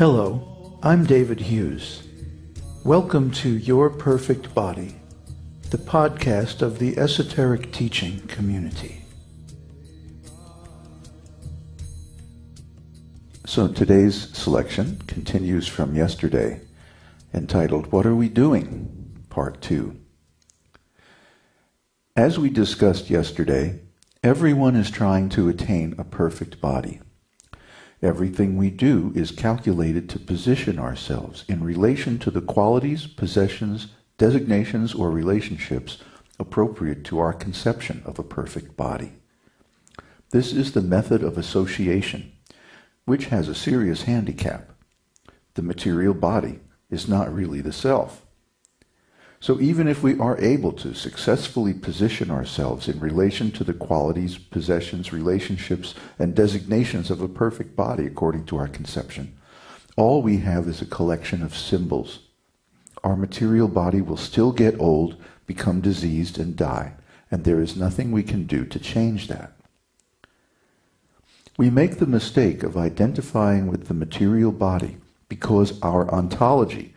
Hello, I'm David Hughes. Welcome to Your Perfect Body, the podcast of the esoteric teaching community. So today's selection continues from yesterday, entitled, What Are We Doing? Part 2. As we discussed yesterday, everyone is trying to attain a perfect body. Everything we do is calculated to position ourselves in relation to the qualities, possessions, designations, or relationships appropriate to our conception of a perfect body. This is the method of association, which has a serious handicap. The material body is not really the self. So even if we are able to successfully position ourselves in relation to the qualities, possessions, relationships, and designations of a perfect body according to our conception, all we have is a collection of symbols. Our material body will still get old, become diseased, and die, and there is nothing we can do to change that. We make the mistake of identifying with the material body because our ontology,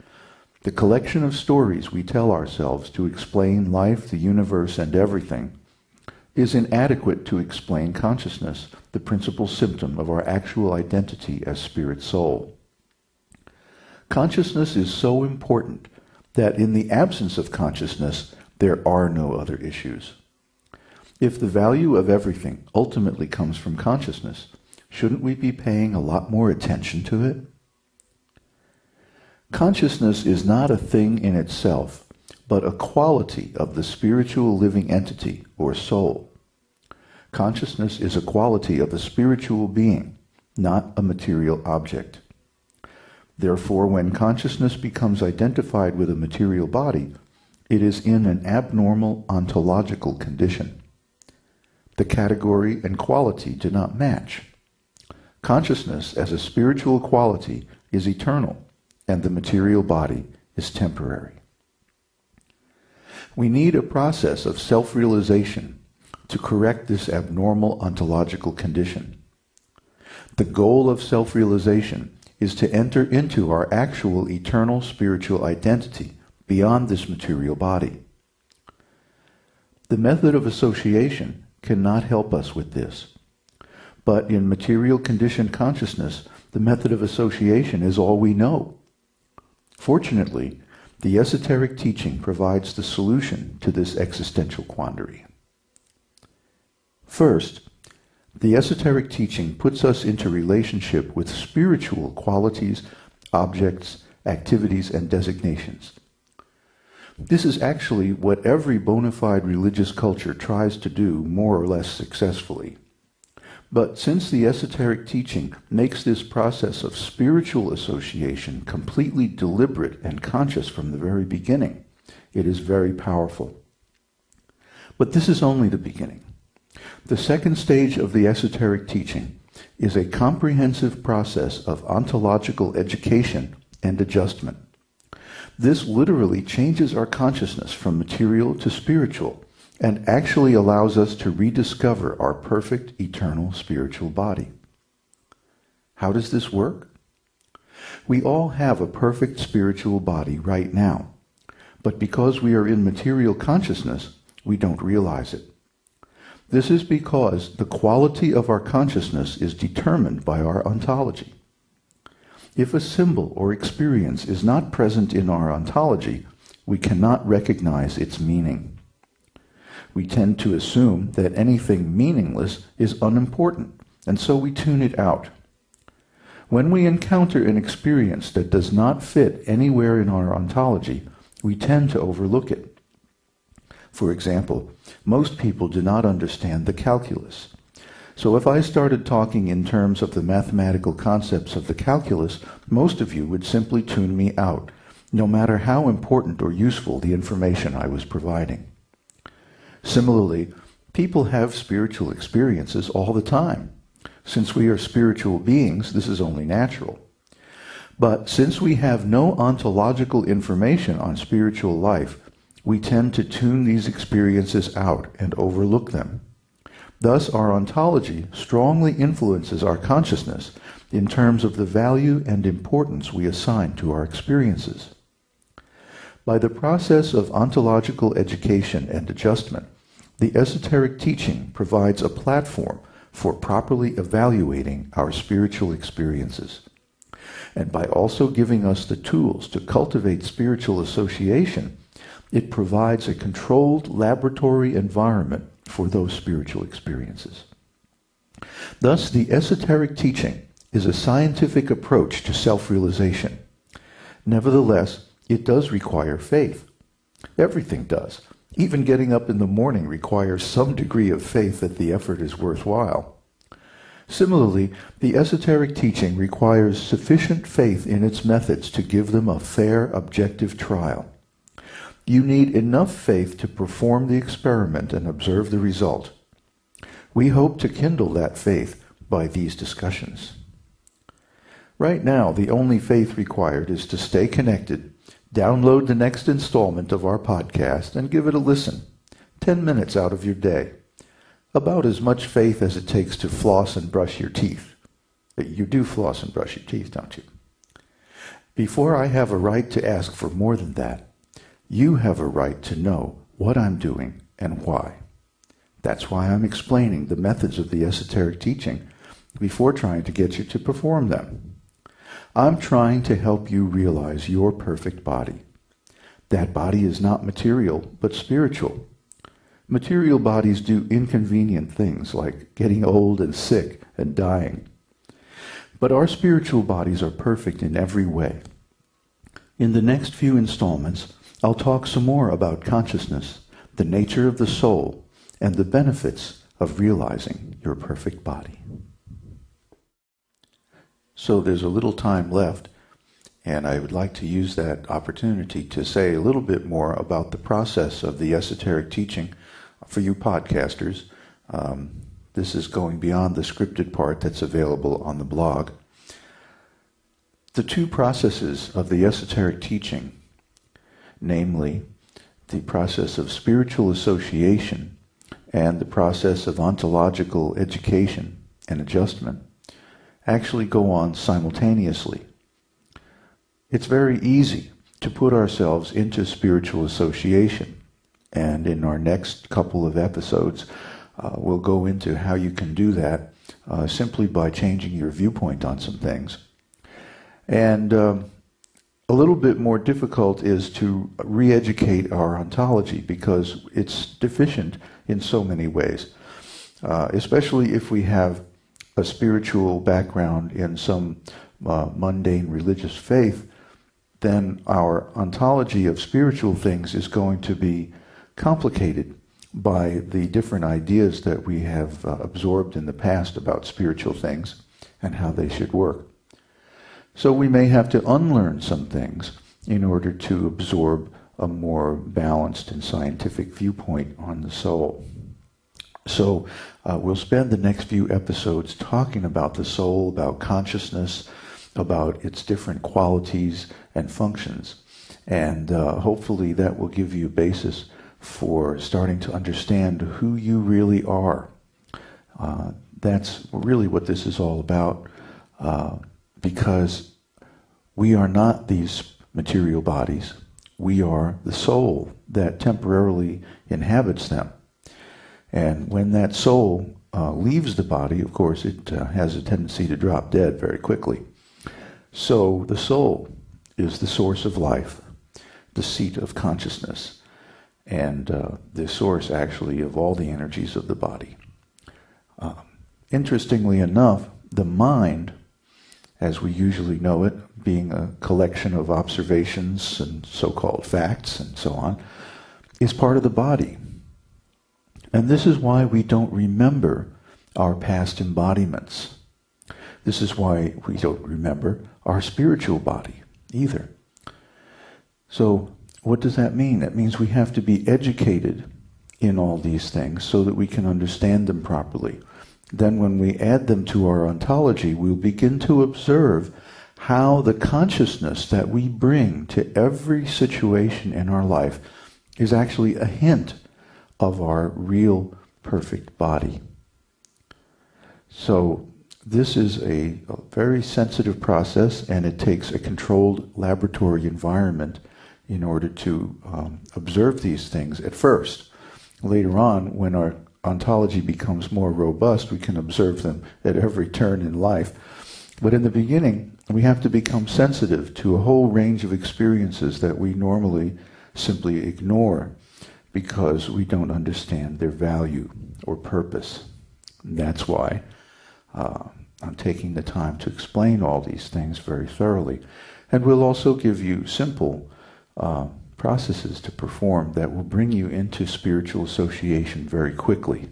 the collection of stories we tell ourselves to explain life, the universe, and everything, is inadequate to explain consciousness, the principal symptom of our actual identity as spirit soul. Consciousness is so important that in the absence of consciousness, there are no other issues. If the value of everything ultimately comes from consciousness, shouldn't we be paying a lot more attention to it? Consciousness is not a thing in itself, but a quality of the spiritual living entity or soul. Consciousness is a quality of the spiritual being, not a material object. Therefore, when consciousness becomes identified with a material body, it is in an abnormal ontological condition. The category and quality do not match. Consciousness as a spiritual quality is eternal, and the material body is temporary. We need a process of self-realization to correct this abnormal ontological condition. The goal of self-realization is to enter into our actual eternal spiritual identity beyond this material body. The method of association cannot help us with this. But in material conditioned consciousness, the method of association is all we know. Fortunately, the esoteric teaching provides the solution to this existential quandary. First, the esoteric teaching puts us into relationship with spiritual qualities, objects, activities, and designations. This is actually what every bona fide religious culture tries to do more or less successfully. But since the esoteric teaching makes this process of spiritual association completely deliberate and conscious from the very beginning, it is very powerful. But this is only the beginning. The second stage of the esoteric teaching is a comprehensive process of ontological education and adjustment. This literally changes our consciousness from material to spiritual, and actually allows us to rediscover our perfect, eternal spiritual body. How does this work? We all have a perfect spiritual body right now, but because we are in material consciousness, we don't realize it. This is because the quality of our consciousness is determined by our ontology. If a symbol or experience is not present in our ontology, we cannot recognize its meaning. We tend to assume that anything meaningless is unimportant, and so we tune it out. When we encounter an experience that does not fit anywhere in our ontology, we tend to overlook it. For example, most people do not understand the calculus. So if I started talking in terms of the mathematical concepts of the calculus, most of you would simply tune me out, no matter how important or useful the information I was providing. Similarly, people have spiritual experiences all the time. Since we are spiritual beings, this is only natural. But since we have no ontological information on spiritual life, we tend to tune these experiences out and overlook them. Thus, our ontology strongly influences our consciousness in terms of the value and importance we assign to our experiences. By the process of ontological education and adjustment, the esoteric teaching provides a platform for properly evaluating our spiritual experiences. And by also giving us the tools to cultivate spiritual association, it provides a controlled laboratory environment for those spiritual experiences. Thus, the esoteric teaching is a scientific approach to self-realization. Nevertheless, it does require faith. Everything does. Even getting up in the morning requires some degree of faith that the effort is worthwhile. Similarly, the esoteric teaching requires sufficient faith in its methods to give them a fair, objective trial. You need enough faith to perform the experiment and observe the result. We hope to kindle that faith by these discussions. Right now, the only faith required is to stay connected, download the next installment of our podcast, and give it a listen. 10 minutes out of your day. About as much faith as it takes to floss and brush your teeth. You do floss and brush your teeth, don't you? Before I have a right to ask for more than that, you have a right to know what I'm doing and why. That's why I'm explaining the methods of the esoteric teaching before trying to get you to perform them. I'm trying to help you realize your perfect body. That body is not material, but spiritual. Material bodies do inconvenient things like getting old and sick and dying. But our spiritual bodies are perfect in every way. In the next few installments, I'll talk some more about consciousness, the nature of the soul, and the benefits of realizing your perfect body. So there's a little time left, and I would like to use that opportunity to say a little bit more about the process of the esoteric teaching for you podcasters. This is going beyond the scripted part that's available on the blog. The two processes of the esoteric teaching, namely the process of spiritual association and the process of ontological education and adjustment, actually go on simultaneously. It's very easy to put ourselves into spiritual association, and in our next couple of episodes we'll go into how you can do that simply by changing your viewpoint on some things. And a little bit more difficult is to re-educate our ontology because it's deficient in so many ways, especially if we have a spiritual background in some mundane religious faith. Then our ontology of spiritual things is going to be complicated by the different ideas that we have absorbed in the past about spiritual things and how they should work. So we may have to unlearn some things in order to absorb a more balanced and scientific viewpoint on the soul. So we'll spend the next few episodes talking about the soul, about consciousness, about its different qualities and functions. And hopefully that will give you a basis for starting to understand who you really are. That's really what this is all about. Because we are not these material bodies. We are the soul that temporarily inhabits them. And when that soul leaves the body, of course, it has a tendency to drop dead very quickly. So the soul is the source of life, the seat of consciousness, and the source, actually, of all the energies of the body. Interestingly enough, the mind, as we usually know it, being a collection of observations and so-called facts and so on, is part of the body. And this is why we don't remember our past embodiments. This is why we don't remember our spiritual body either. So what does that mean? That means we have to be educated in all these things so that we can understand them properly. Then when we add them to our ontology, we'll begin to observe how the consciousness that we bring to every situation in our life is actually a hint of our real perfect body. So this is a very sensitive process, and it takes a controlled laboratory environment in order to observe these things at first. Later on, when our ontology becomes more robust, we can observe them at every turn in life. But in the beginning, we have to become sensitive to a whole range of experiences that we normally simply ignore because we don't understand their value or purpose. And that's why I'm taking the time to explain all these things very thoroughly. And we'll also give you simple processes to perform that will bring you into spiritual association very quickly.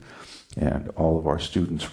And all of our students